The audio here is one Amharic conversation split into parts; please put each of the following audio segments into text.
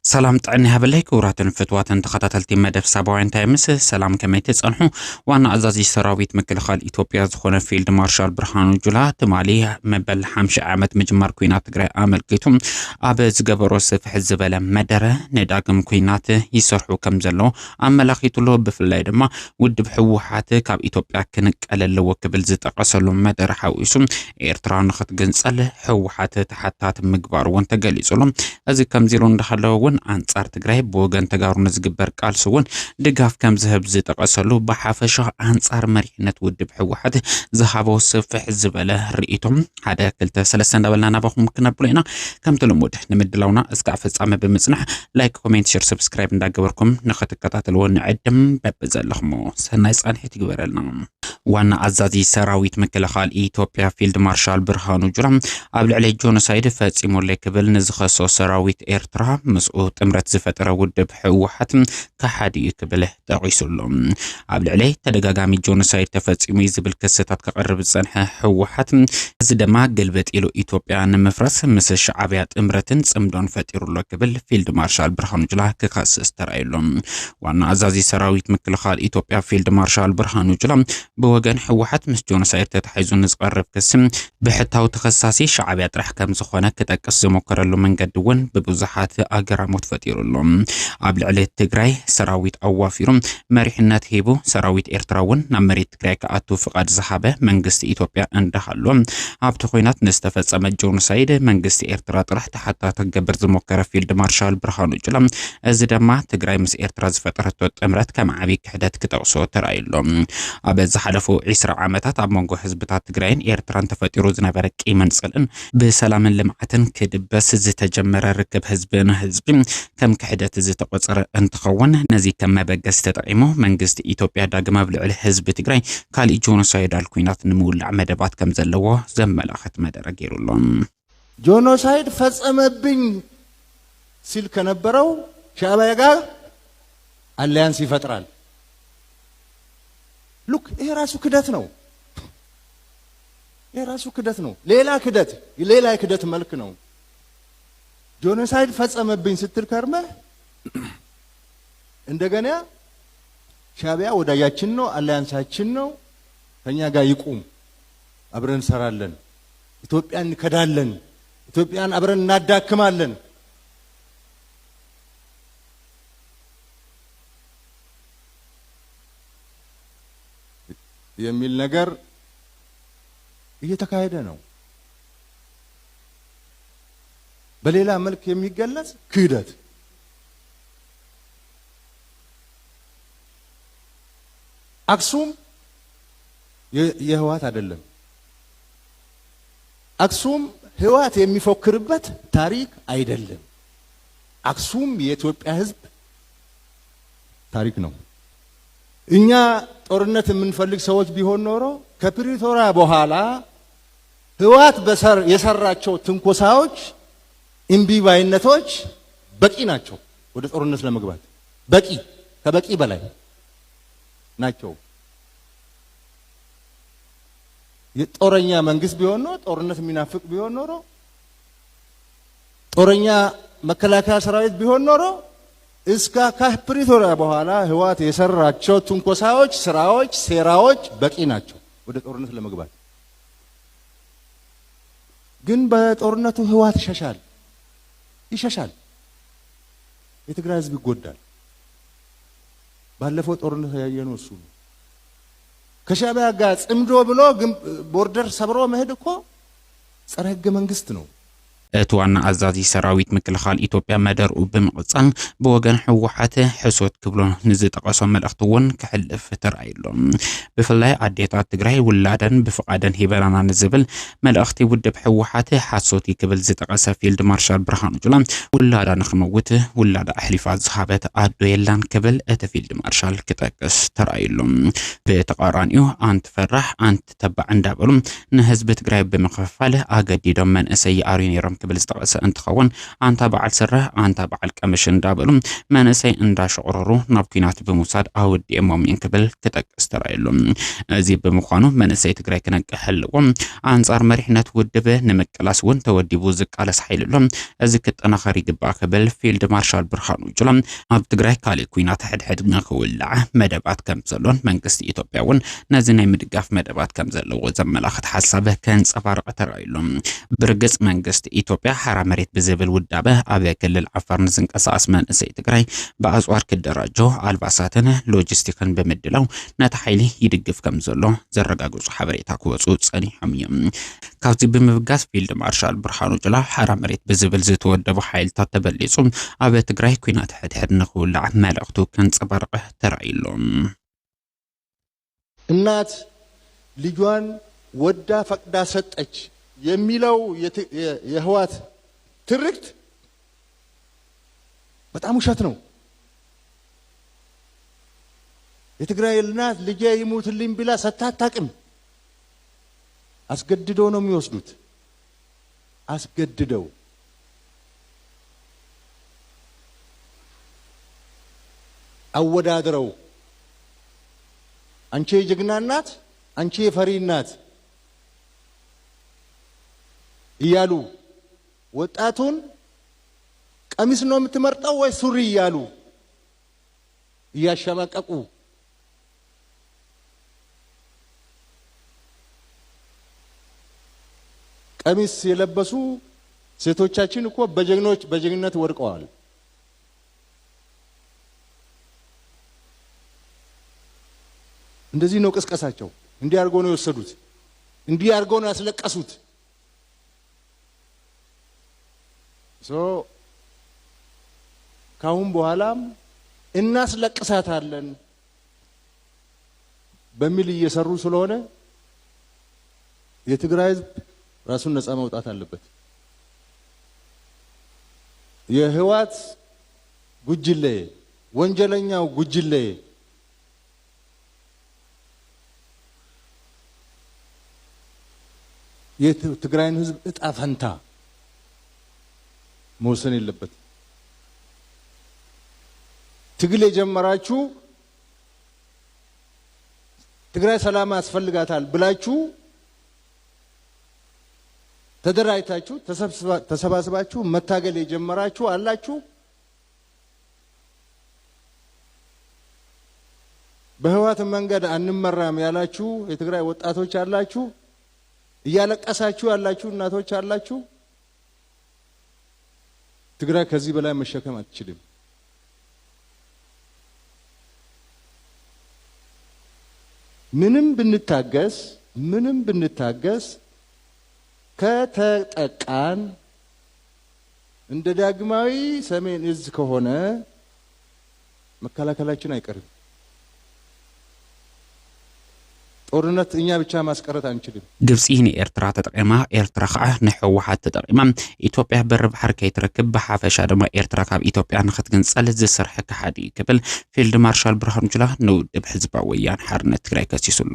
سلام طعني هبلي كوراتن فتواتن تخطاتلتي مدف سابوين تايمس سلام كمي تصنحو وانا عزازي سراويت مكلخال إثيوبيا زخونه فيلد مارشال برهانو جولا تمالي مبل حمش عامت مجمار كوينات تقرأ عامل كيتم عبز قبرو سفح الزبالة مدرة نداقم كوينات يسرحو كمزلو عما لاخيتو له بفلاي دما ود بحوحات كاب إثيوبيا كنك ألالو وكبل زيت أقصلو مدرة حاويسو إيرتران خط جنسال حوحات تحتات مقبار وانت قليسولو أزي كمزيلون دخلو أنصار تجري بوجن تجارون زجبر قالسون دقاف كم ذهب زيت قصلو بحافشة أنصار مرينة ود بحوحته ذهبوا صفح الزبالة رئيتهم هذا كلتا سلسلة دولنا نبغى ممكن نبلينا كم تلمود نمد لونا اسكعفز عم بمسنح لايك كومنت شير سبسكرايب نداقوركم نخط القطعات الون عدم ببزل لخمو سنايس أنحي تجبرلنا وانا عزازي سراويت مكلخال إثيوبيا فيلد مارشال برهانو جرام قبل عليه جونوسايد فاتسيمور ليكبل نزخصو سراويت إيرترا مسؤول تمرت زفترة ود بحوحات كحادي يكبله تغيسلهم قبل عليه تدقاقامي جونوسايد تفاتسيمو يزبل كستات كقرب الزنحة حوحات زدما قلبت إلو إثيوبيا نمفرس مس الشعبيات امرتن صمدون فاتيرو لكبل فيلد مارشال برهانو جلا كخصص ترايلهم وانا عزازي سراويت مكلخال إثيوبيا فيلد مارشال برهانو جلا وجن حوحات مس جونوسايد تتحيزون نزقرب كسم بحتاو تخصصي شعبيات رح كم زخونه كتقسمو كرلو من قدون ببزحات أجرامات فتيرلهم قبل عليه تجري سراويت أوافيرم مريحنات هيبو سراويت إيرتراون نمريت تجري كأتو فقد زحابة منجست إثيوبيا اندخلهم عبتخوينات نستفز أمد جونوسايد منجست إيرترا رح حتى تجبر زمكرة فيلد مارشال برهانو جلام أزدما تجري مس إيرترا فترة أمرت كم عبيك حدات كتوصو ترايلهم أبز حلفو عسر عامتات عمونغو حزبتات تجرين إيرتران تفتيرو زنبرك إيمان سقلن بسلام اللمعتن كدبس زي تجمر ركب حزبنا حزب كم كحدات زي تقصر انتخون نزي كم بقس تطعيمو منجست إثيوبيا داقما بلعل حزب تجرين قال جونوسايد الكوينات نمول عمدبات كم زلوه زمل أخت مدر جيرولون جونوسايد فصمبኝ ሲል ከነበረው ሻዕቢያ ጋር አሊያንስ ይፈጥራል ሉክ ይሄ ራሱ ክደት ነው ሌላ ክደት መልክ ነው ጆኖሳይድ ፈጸመብኝ ስትል ከርመ እንደገና ሻዕቢያ ወዳያችን ነው አሊያንሳችን ነው ከኛ ጋር ይቁም አብረን ሰራለን ኢትዮጵያን ከዳለን ኢትዮጵያን አብረን እናዳክማለን የሚል ነገር እየተካሄደ ነው በሌላ መልክ የሚገለጽ ክህደት አክሱም የህዋት አይደለም አክሱም ህዋት የሚፎክርበት ታሪክ አይደለም አክሱም የኢትዮጵያ ህዝብ ታሪክ ነው እኛ ጦርነት የምንፈልግ ሰዎች ቢሆን ኖሮ ከፕሪቶሪያ በኋላ ህዋት የሰራቸው ትንኮሳዎች ኢምቢባይነቶች በቂ ናቸው ወደ ጦርነት ለመግባት ከበቂ በላይ ናቸው የጦረኛ መንግስት ቢሆን ኖሮ ጦርነት የሚናፍቅ ቢሆን ኖሮ ጦረኛ መከላከያ ሰራዊት ቢሆን ኖሮ እስከ ከፕሪቶሪያ በኋላ ህዋት የሰራቸው ትንኮሳዎች ስራዎች ሴራዎች በቂ ናቸው ወደ ጦርነት ለመግባት ግን በጦርነቱ ህዋት ይሸሻል የትግራይ ህዝብ ይጎዳል ባለፈው ጦርነት ያየነው እሱ ነው ከሻዕቢያ ጋር ጽምዶ ብሎ ቦርደር ሰብሮ መሄድ እኮ ጸረ ህገ መንግስት ነው اتوانا عزازي سراويت مكلخال إثيوبيا مدر وبمقصان بوغن حوحاته حسوت كبلون نزي تقاسم الأخطوون كحل فتر عيلون بفلاي عديتات تقرأي ولادن بفقادن هيبالانا نزبل ملأختي ود بحوحاته حسوتي كبل زي تقاسا فيلد مارشال برهانو جلان ولادا نخموته ولادا أحليفات زحابات عدو يلان كبل اتفيلد مارشال كتاكس ترعيلون بتقارانيو أنت فرح أنت تبع اندابلون نهزب تقرأي بمخفاله آقادي دمان أسي آرين يرم ክብል ዝተቀሰ እንትኸውን አንታ በዓል ስራሕ አንታ በዓል ቀምሽ እንዳበሉ መንእሰይ እንዳሸቅረሩ ናብ ኩናት ብምውሳድ ኣወዲኦሞም ክብል ክጠቅስ ተራይሉ እዚ ብምዃኑ መንእሰይ ትግራይ ክነቅሕልዎም አንጻር መሪሕነት ውድብ ንምቅላስ እውን ተወዲቡ ዝቃለስ ሓይልሎም እዚ ክጠናኸር ይግባእ ክብል ፊልድ ማርሻል ብርሃኑ ጁላ ኣብ ትግራይ ካልእ ኩናት ሕድሕድ ንኽውላዕ መደባት ከም ዘሎን መንግስቲ ኢትዮጵያ እውን ነዚ ናይ ምድጋፍ መደባት ከም ዘለዎ ዘመላኽት ሓሳብ ከንፀባርቕ ተራይሉ ብርግጽ መንግስቲ ኢትዮጵያ ሓራ መሬት ብዝብል ውዳበ ኣብ ክልል ዓፋር ንዝንቀሳቐስ መንእሰይ ትግራይ ብኣጽዋር ክደራጆ ኣልባሳትን ሎጂስቲክን ብምድላው ነቲ ሓይሊ ይድግፍ ከም ዘሎ ዘረጋግጹ ሓበሬታ ክወጹ ጸኒሖም እዮም ካብዚ ብምብጋስ ፊልድ ማርሻል ብርሃኑ ጁላ ሓራ መሬት ብዝብል ዝተወደቡ ሓይልታት ተበሊጹ ኣብ ትግራይ ኩናት ሕድሕድ ንኽውላዕ መልእኽቱ ከንፀባርቕ ተራይሉ እናት ልጇን ወዳ ፈቅዳ ሰጠች የሚለው የህዋት ትርክት በጣም ውሸት ነው። የትግራይ እናት ልጄ ይሙትልኝ ብላ ሰታታቅም አስገድደው ነው የሚወስዱት። አስገድደው አወዳድረው አንቺ የጀግና እናት አንቺ የፈሪ እናት እያሉ ወጣቱን ቀሚስ ነው የምትመርጠው ወይ ሱሪ እያሉ እያሸማቀቁ ቀሚስ የለበሱ ሴቶቻችን እኮ በጀግንነት ወድቀዋል። እንደዚህ ነው ቅስቀሳቸው። እንዲህ አድርገው ነው የወሰዱት። እንዲህ አድርገው ነው ያስለቀሱት። ካሁን በኋላም እናስለቅሳታለን በሚል እየሰሩ ስለሆነ የትግራይ ህዝብ ራሱን ነፃ ማውጣት አለበት። የህዋት ጉጅሌ ወንጀለኛው ጉጅሌ የትግራይን ህዝብ እጣ ፈንታ መወሰን የለበት። ትግል የጀመራችሁ ትግራይ ሰላም ያስፈልጋታል ብላችሁ ተደራጅታችሁ ተሰባስባችሁ መታገል የጀመራችሁ አላችሁ። በህዋት መንገድ አንመራም ያላችሁ የትግራይ ወጣቶች አላችሁ። እያለቀሳችሁ ያላችሁ እናቶች አላችሁ። ትግራይ ከዚህ በላይ መሸከም አትችልም። ምንም ብንታገስ ከተጠቃን እንደ ዳግማዊ ሰሜን እዝ ከሆነ መከላከላችን አይቀርም። ጦርነት እኛ ብቻ ማስቀረት አንችልም። ግብጽ ንኤርትራ ተጠቂማ ኤርትራ ከዓ ንሕወሓት ተጠቂማ ኢትዮጵያ ብርባሕር ከይትረክብ ብሓፈሻ ድማ ኤርትራ ካብ ኢትዮጵያ ንኽትግንፀል ዝሰርሐ ክሓዲ ክብል ፊልድ ማርሻል ብርሃኑ ጁላ ንውድብ ህዝባዊ ወያነ ሓርነት ትግራይ ከሲሱሎ።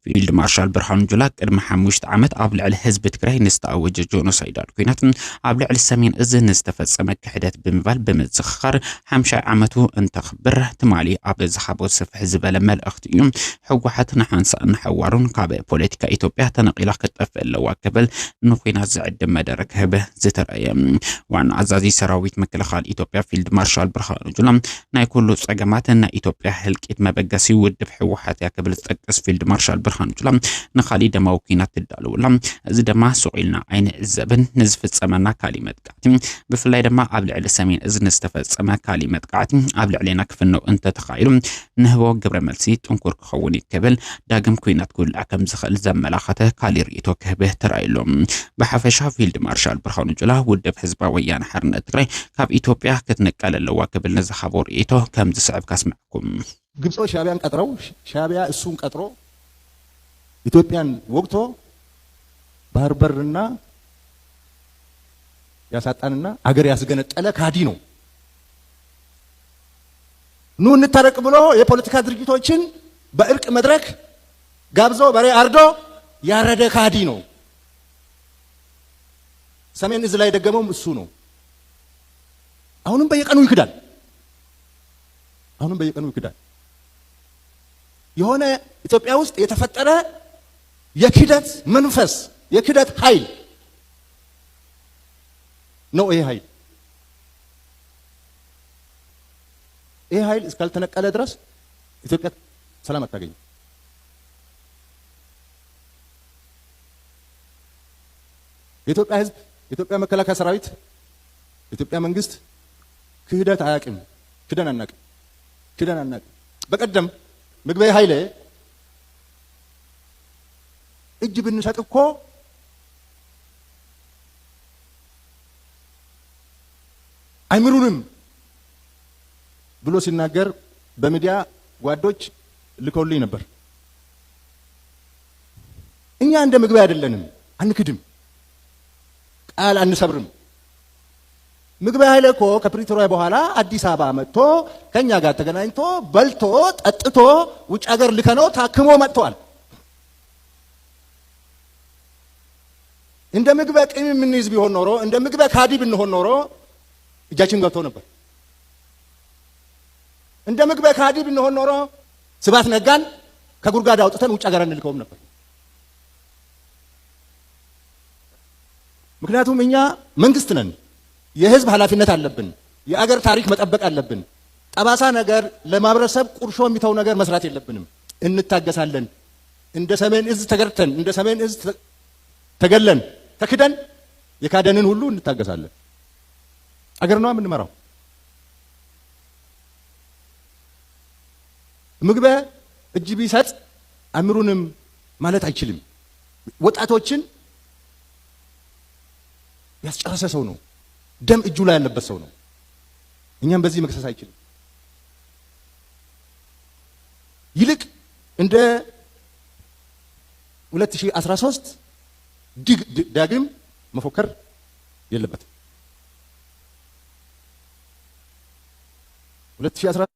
ፊልድ ማርሻል ብርሃኑ ጁላ ቅድሚ 5 ዓመት ኣብ ልዕሊ ህዝቢ ትግራይ ንዝተኣወጀ ጆኖሳይዳል ኩናት ኣብ ልዕሊ ሰሜን እዝ ንዝተፈፀመ ክሕደት ብምባል ብምዝኽኻር 50 ዓመቱ እንተኽብር ትማሊ ኣብ ዝሓቦ ስፍሕ ዝበለ መልእኽቲ እዩ ሕወሓት ንሓንሳ ንሐዋሩን ካብ ፖለቲካ ኢትዮጵያ ተነቂላ ክትጠፍእ ኣለዋ ክብል ንኩናት ዝዕድም መደረ ክህብ ዝተረኣየ ዋና ኣዛዚ ሰራዊት ምክልኻል ኢትዮጵያ ፊልድ ማርሻል ብርሃኑ ጁላ ናይ ኩሉ ፀገማት ናይ ኢትዮጵያ ህልቂት መበገሲ ውድብ ሕወሓት ያ ክብል ዝጠቅስ ፊልድ ማርሻል ብርሃኑ ጁላ ንኻሊእ ደማዊ ኩናት ትዳለውላ እዚ ድማ ሱቂልና ኣይንዕዘብን ንዝፍፀመና ካሊእ መጥቃዕቲ ብፍላይ ድማ ኣብ ልዕሊ ሰሜን እዚ ንዝተፈፀመ ካሊእ መጥቃዕቲ ኣብ ልዕሊና ክፍነው እንተተኻኢሉ ንህቦ ግብረ መልሲ ጥንኩር ክኸውን ይክብል ዳግም ኩናት ኩልዓ ከም ዝኽእል ዘመላኸተ ካሊእ ርእይቶ ክህብህ ተራእዩሎም። ብሓፈሻ ፊልድ ማርሻል ብርሃኑ ጁላ ውድብ ህዝባዊ ወያነ ሓርነት ትግራይ ካብ ኢትዮጵያ ክትነቀል ኣለዋ ክብል ንዝሓቦ ርእይቶ ከም ዝስዕብ ካስምዐኩም። ግብጾች ሻዕቢያን ቀጥረው ሻዕቢያ እሱን ቀጥሮ ኢትዮጵያን ወግቶ ባህር በርና ያሳጣንና አገር ያስገነጠለ ካዲ ነው። ኑ እንታረቅ ብሎ የፖለቲካ ድርጅቶችን በእርቅ መድረክ ጋብዞ በሬ አርዶ ያረደ ካዲ ነው። ሰሜን እዝ ላይ ደገመውም እሱ ነው። አሁንም በየቀኑ ይክዳል። የሆነ ኢትዮጵያ ውስጥ የተፈጠረ የክደት መንፈስ የክደት ኃይል ነው። ይሄ ኃይል እስካልተነቀለ ድረስ ኢትዮጵያ ሰላም አታገኝም። የኢትዮጵያ ሕዝብ፣ የኢትዮጵያ መከላከያ ሰራዊት፣ የኢትዮጵያ መንግስት ክህደት አያውቅም። ክደን አናውቅም። በቀደም ምግበይ ኃይሌ እጅ ብንሰጥ እኮ አይምሩንም ብሎ ሲናገር በሚዲያ ጓዶች ልከውልኝ ነበር። እኛ እንደ ምግበይ አይደለንም፣ አንክድም፣ ቃል አንሰብርም። ምግበይ ኃይሌ እኮ ከፕሪቶሪያ በኋላ አዲስ አበባ መጥቶ ከኛ ጋር ተገናኝቶ በልቶ ጠጥቶ ውጭ ሀገር ልከነው ታክሞ መጥቷል። እንደ ምግበይ ቂም የምንይዝ ቢሆን ኖሮ፣ እንደ ምግበይ ካዲ ብንሆን ኖሮ እጃችን ገብቶ ነበር። እንደ ምግበይ ካዲ ብንሆን ኖሮ ስብሐት ነጋን ከጉድጓድ አውጥተን ውጭ ሀገር እንልከውም ነበር። ምክንያቱም እኛ መንግስት ነን። የህዝብ ኃላፊነት አለብን። የአገር ታሪክ መጠበቅ አለብን። ጠባሳ ነገር ለማህበረሰብ ቁርሾ የሚተው ነገር መስራት የለብንም። እንታገሳለን። እንደ ሰሜን እዝ ተገርተን፣ እንደ ሰሜን እዝ ተገለን፣ ተክደን የካደንን ሁሉ እንታገሳለን። አገር ነው የምንመራው። ምግበይ እጅ ቢሰጥ አምሩንም ማለት አይችልም። ወጣቶችን ያስጨረሰ ሰው ነው። ደም እጁ ላይ ያለበት ሰው ነው። እኛም በዚህ መክሰስ አይችልም። ይልቅ እንደ 2013 ዳግም መፎከር የለበትም። 2013